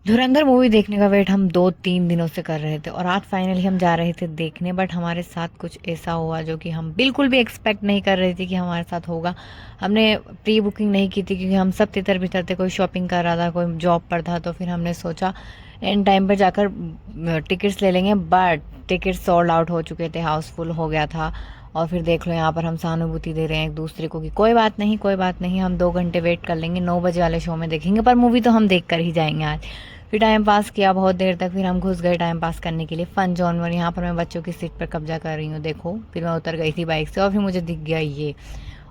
धुरंधर movie देखने का wait हम 2-3 दिनों से कर रहे थे और आज फाइनली हम जा रहे थे देखने। बट हमारे साथ कुछ ऐसा हुआ जो कि हम बिल्कुल भी एक्सपेक्ट नहीं कर रहे थे कि हमारे साथ होगा। हमने प्री बुकिंग नहीं की थी क्योंकि हम सब तितर बितर थे, कोई शॉपिंग कर रहा था, कोई जॉब पर था। तो फिर हमने सोचा एंड टाइम पर जाकर टिकट्स ले लेंगे, बट टिकट्स सोल्ड आउट हो चुके थे, हाउसफुल हो गया था। और फिर देख लो यहाँ पर हम सहानुभूति दे रहे हैं एक दूसरे को कि कोई बात नहीं, कोई बात नहीं, हम 2 घंटे वेट कर लेंगे, 9 बजे वाले शो में देखेंगे, पर मूवी तो हम देख कर ही जाएंगे आज। फिर टाइम पास किया बहुत देर तक, फिर हम घुस गए टाइम पास करने के लिए फन जोन में। यहाँ पर मैं बच्चों की सीट पर कब्जा कर रही हूँ, देखो। फिर मैं उतर गई थी बाइक से और फिर मुझे दिख गया ये,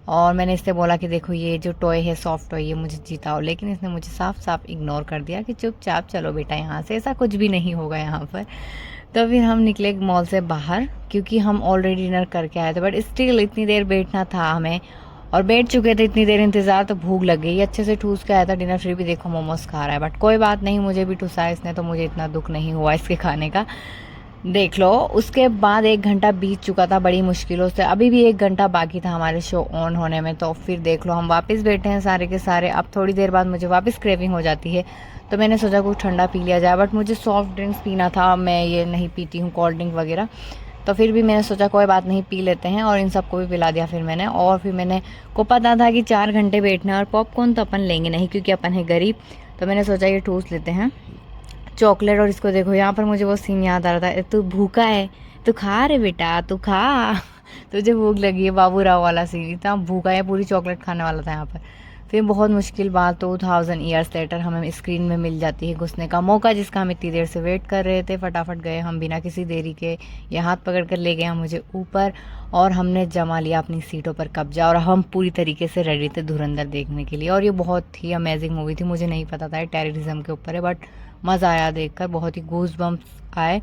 और मैंने इससे बोला कि देखो ये जो टॉय है, सॉफ्ट टॉय, ये मुझे जीताओ। लेकिन इसने मुझे साफ साफ इग्नोर कर दिया कि चुपचाप चलो बेटा यहाँ से, ऐसा कुछ भी नहीं होगा यहाँ पर। तो फिर हम निकले मॉल से बाहर क्योंकि हम ऑलरेडी डिनर करके आए थे, बट स्टिल इतनी देर बैठना था हमें और बैठ चुके थे, इतनी देर इंतजार, तो भूख लग गई। अच्छे से ठूस के आया था डिनर, फिर भी देखो मोमोज खा रहा है। बट कोई बात नहीं, मुझे भी ठुसाया इसने तो मुझे इतना दुख नहीं हुआ इसके खाने का। देख लो, उसके बाद 1 घंटा बीत चुका था बड़ी मुश्किलों से, अभी भी 1 घंटा बाकी था हमारे शो ऑन होने में। तो फिर देख लो हम वापस बैठे हैं सारे के सारे। अब थोड़ी देर बाद मुझे वापस क्रेविंग हो जाती है, तो मैंने सोचा कुछ ठंडा पी लिया जाए, बट मुझे सॉफ्ट ड्रिंक्स पीना था, मैं ये नहीं पीती हूँ कोल्ड ड्रिंक वगैरह। तो फिर भी मैंने सोचा कोई बात नहीं, पी लेते हैं, और इन सबको भी पिला दिया फिर मैंने। और फिर मैंने को पता था कि 4 घंटे बैठना है और पॉपकॉर्न तो अपन लेंगे नहीं क्योंकि अपन है गरीब। तो मैंने सोचा ये ठूस लेते हैं चॉकलेट। और इसको देखो, यहाँ पर मुझे वो सीन याद आ रहा था, तू भूखा है, तू खा रे बेटा, तू खा तुझे भूख लगी है, बाबू राव वाला सीन। इतना भूखा है, पूरी चॉकलेट खाने वाला था यहाँ पर। फिर बहुत मुश्किल बात 2000 ईयर्स लेटर हमें स्क्रीन में मिल जाती है घुसने का मौका, जिसका हम इतनी देर से वेट कर रहे थे। फटाफट गए हम बिना किसी देरी के, ये हाथ पकड़ कर ले गया मुझे ऊपर और हमने जमा लिया अपनी सीटों पर कब्जा। और हम पूरी तरीके से रेडी थे धुरंधर देखने के लिए। और ये बहुत ही अमेजिंग मूवी थी, मुझे नहीं पता था टेररिज्म के ऊपर है, बट मज़ा आया देखकर, बहुत ही गूज बम्प्स आए।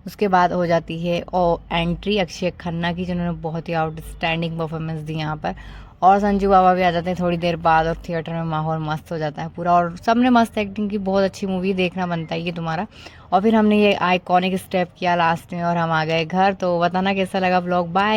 उसके बाद हो जाती है और एंट्री अक्षय खन्ना की, जिन्होंने बहुत ही आउटस्टैंडिंग परफॉर्मेंस दी यहाँ पर। और संजू बाबा भी आ जाते हैं थोड़ी देर बाद और थिएटर में माहौल मस्त हो जाता है पूरा। और सबने मस्त एक्टिंग की, बहुत अच्छी मूवी, देखना बनता है ये तुम्हारा। और फिर हमने ये आइकॉनिक स्टेप किया लास्ट में और हम आ गए घर। तो बताना कैसा लगा ब्लॉग। बाय।